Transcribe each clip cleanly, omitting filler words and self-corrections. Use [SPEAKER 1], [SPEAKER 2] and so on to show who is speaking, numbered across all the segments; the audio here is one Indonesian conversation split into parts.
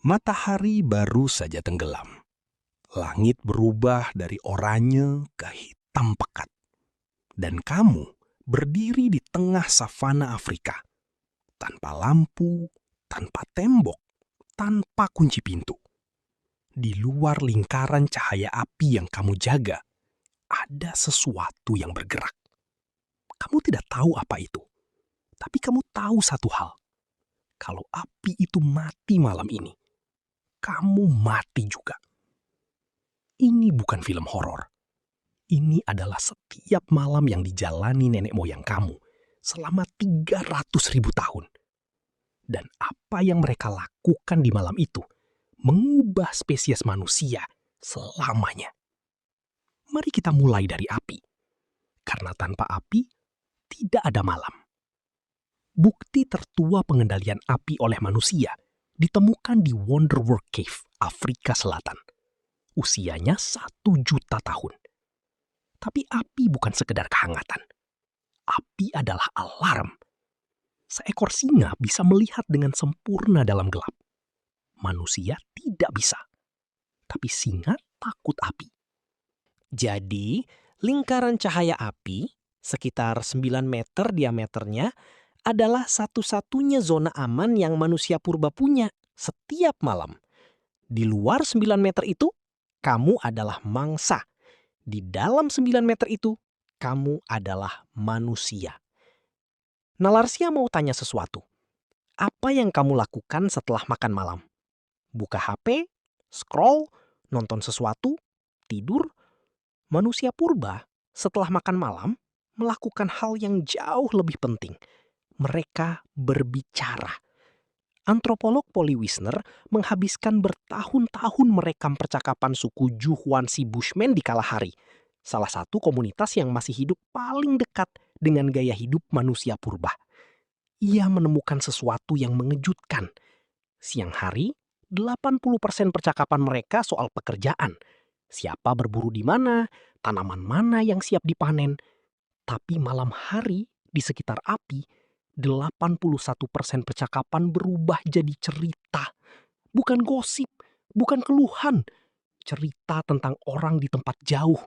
[SPEAKER 1] Matahari baru saja tenggelam. Langit berubah dari oranye ke hitam pekat. Dan kamu berdiri di tengah savana Afrika. Tanpa lampu, tanpa tembok, tanpa kunci pintu. Di luar lingkaran cahaya api yang kamu jaga, ada sesuatu yang bergerak. Kamu tidak tahu apa itu. Tapi kamu tahu satu hal. Kalau api itu mati malam ini, kamu mati juga. Ini bukan film horor. Ini adalah setiap malam yang dijalani nenek moyang kamu selama 300.000 tahun. Dan apa yang mereka lakukan di malam itu mengubah spesies manusia selamanya. Mari kita mulai dari api. Karena tanpa api, tidak ada malam. Bukti tertua pengendalian api oleh manusia ditemukan di Wonderwork Cave, Afrika Selatan. Usianya 1 juta tahun. Tapi api bukan sekedar kehangatan. Api adalah alarm. Seekor singa bisa melihat dengan sempurna dalam gelap. Manusia tidak bisa. Tapi singa takut api.
[SPEAKER 2] Jadi, lingkaran cahaya api, sekitar 9 meter diameternya, adalah satu-satunya zona aman yang manusia purba punya setiap malam. Di luar 9 meter itu, kamu adalah mangsa. Di dalam 9 meter itu, kamu adalah manusia. Nalarsia mau tanya sesuatu. Apa yang kamu lakukan setelah makan malam? Buka HP, scroll, nonton sesuatu, tidur? Manusia purba setelah makan malam melakukan hal yang jauh lebih penting. Mereka berbicara. Antropolog Polly Wisner menghabiskan bertahun-tahun merekam percakapan suku Juhwansi Bushmen di Kalahari, salah satu komunitas yang masih hidup paling dekat dengan gaya hidup manusia purba. Ia menemukan sesuatu yang mengejutkan. Siang hari, 80% percakapan mereka soal pekerjaan. Siapa berburu di mana, tanaman mana yang siap dipanen. Tapi malam hari di sekitar api, 81% percakapan berubah jadi cerita. Bukan gosip, bukan keluhan. Cerita tentang orang di tempat jauh,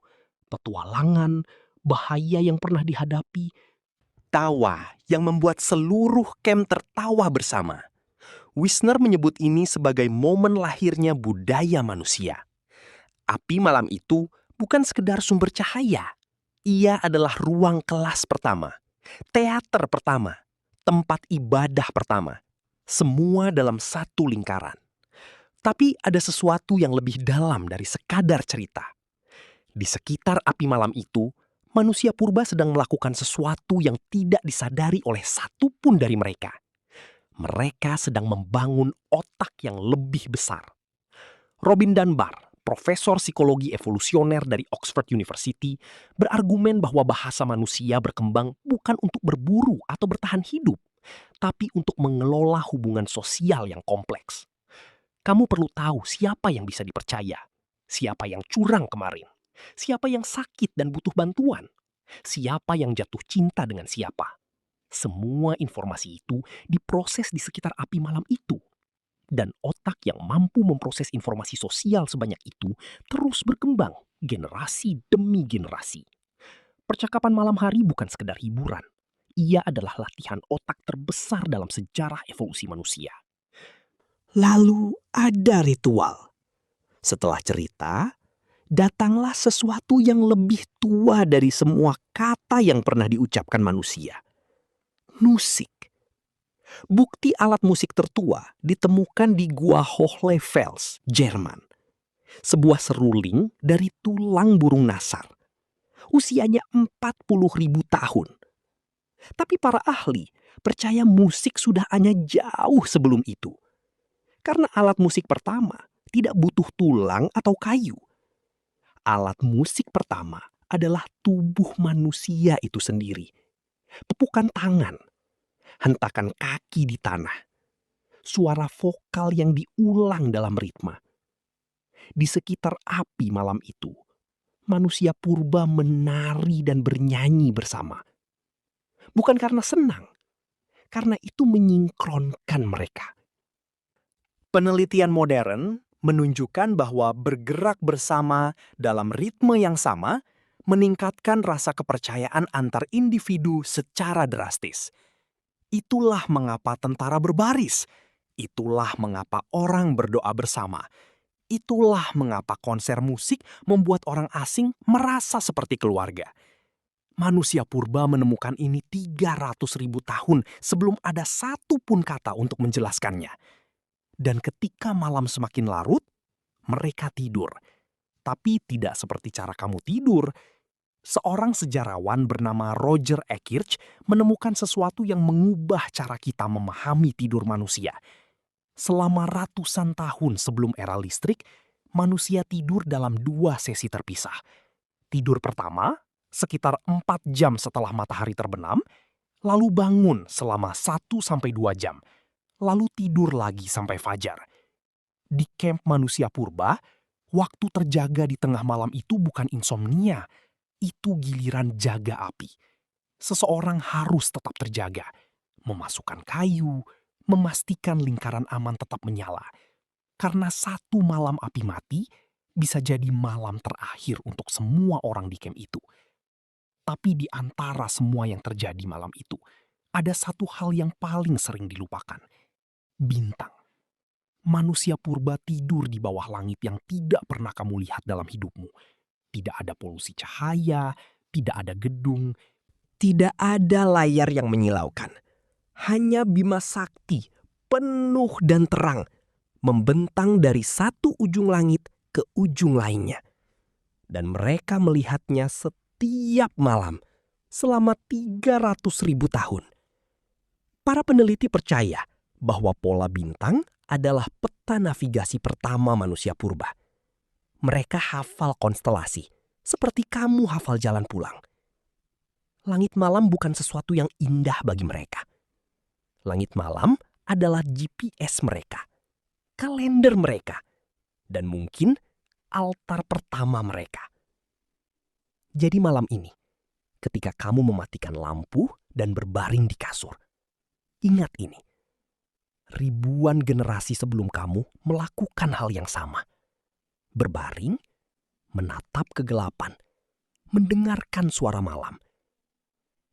[SPEAKER 2] petualangan, bahaya yang pernah dihadapi.
[SPEAKER 3] Tawa yang membuat seluruh camp tertawa bersama. Wisner menyebut ini sebagai momen lahirnya budaya manusia. Api malam itu bukan sekedar sumber cahaya. Ia adalah ruang kelas pertama, teater pertama, tempat ibadah pertama. Semua dalam satu lingkaran. Tapi ada sesuatu yang lebih dalam dari sekadar cerita. Di sekitar api malam itu, manusia purba sedang melakukan sesuatu yang tidak disadari oleh satupun dari mereka. Mereka sedang membangun otak yang lebih besar. Robin Dunbar, profesor psikologi evolusioner dari Oxford University, berargumen bahwa bahasa manusia berkembang bukan untuk berburu atau bertahan hidup, tapi untuk mengelola hubungan sosial yang kompleks. Kamu perlu tahu siapa yang bisa dipercaya, siapa yang curang kemarin, siapa yang sakit dan butuh bantuan, siapa yang jatuh cinta dengan siapa. Semua informasi itu diproses di sekitar api malam itu. Dan otak yang mampu memproses informasi sosial sebanyak itu terus berkembang generasi demi generasi. Percakapan malam hari bukan sekedar hiburan. Ia adalah latihan otak terbesar dalam sejarah evolusi manusia.
[SPEAKER 2] Lalu ada ritual. Setelah cerita, datanglah sesuatu yang lebih tua dari semua kata yang pernah diucapkan manusia. Musik. Bukti alat musik tertua ditemukan di Gua Hohlefels, Jerman. Sebuah seruling dari tulang burung nasar. Usianya 40.000 tahun. Tapi para ahli percaya musik sudah ada jauh sebelum itu. Karena alat musik pertama tidak butuh tulang atau kayu. Alat musik pertama adalah tubuh manusia itu sendiri. Pepukan tangan, hentakan kaki di tanah, suara vokal yang diulang dalam ritme. Di sekitar api malam itu, manusia purba menari dan bernyanyi bersama. Bukan karena senang, karena itu menyingkronkan mereka.
[SPEAKER 3] Penelitian modern menunjukkan bahwa bergerak bersama dalam ritme yang sama meningkatkan rasa kepercayaan antar individu secara drastis. Itulah mengapa tentara berbaris. Itulah mengapa orang berdoa bersama. Itulah mengapa konser musik membuat orang asing merasa seperti keluarga. Manusia purba menemukan ini 300.000 tahun sebelum ada satu pun kata untuk menjelaskannya. Dan ketika malam semakin larut, mereka tidur. Tapi tidak seperti cara kamu tidur. Seorang sejarawan bernama Roger Ekirch menemukan sesuatu yang mengubah cara kita memahami tidur manusia. Selama ratusan tahun sebelum era listrik, manusia tidur dalam 2 sesi terpisah. Tidur pertama, sekitar 4 jam setelah matahari terbenam, lalu bangun selama 1-2 jam. Lalu tidur lagi sampai fajar. Di kamp manusia purba, waktu terjaga di tengah malam itu bukan insomnia, itu giliran jaga api. Seseorang harus tetap terjaga, memasukkan kayu, memastikan lingkaran aman tetap menyala. Karena satu malam api mati bisa jadi malam terakhir untuk semua orang di kamp itu. Tapi di antara semua yang terjadi malam itu, ada satu hal yang paling sering dilupakan. Bintang. Manusia purba tidur di bawah langit yang tidak pernah kamu lihat dalam hidupmu. Tidak ada polusi cahaya, tidak ada gedung,
[SPEAKER 2] Tidak ada layar yang menyilaukan. Hanya bima sakti, penuh dan terang, membentang dari satu ujung langit ke ujung lainnya. Dan mereka melihatnya setiap malam selama 300.000 tahun. Para peneliti percaya bahwa pola bintang adalah peta navigasi pertama manusia purba. Mereka hafal konstelasi, seperti kamu hafal jalan pulang. Langit malam bukan sesuatu yang indah bagi mereka. Langit malam adalah GPS mereka, kalender mereka, dan mungkin altar pertama mereka. Jadi malam ini, ketika kamu mematikan lampu dan berbaring di kasur, ingat ini. Ribuan generasi sebelum kamu melakukan hal yang sama. Berbaring, menatap kegelapan, mendengarkan suara malam.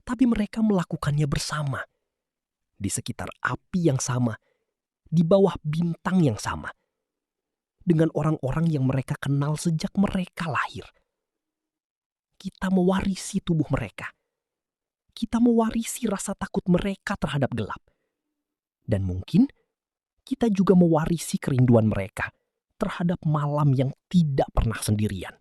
[SPEAKER 2] Tapi mereka melakukannya bersama, di sekitar api yang sama, di bawah bintang yang sama, dengan orang-orang yang mereka kenal sejak mereka lahir. Kita mewarisi tubuh mereka. Kita mewarisi rasa takut mereka terhadap gelap. Dan mungkin kita juga mewarisi kerinduan mereka terhadap malam yang tidak pernah sendirian.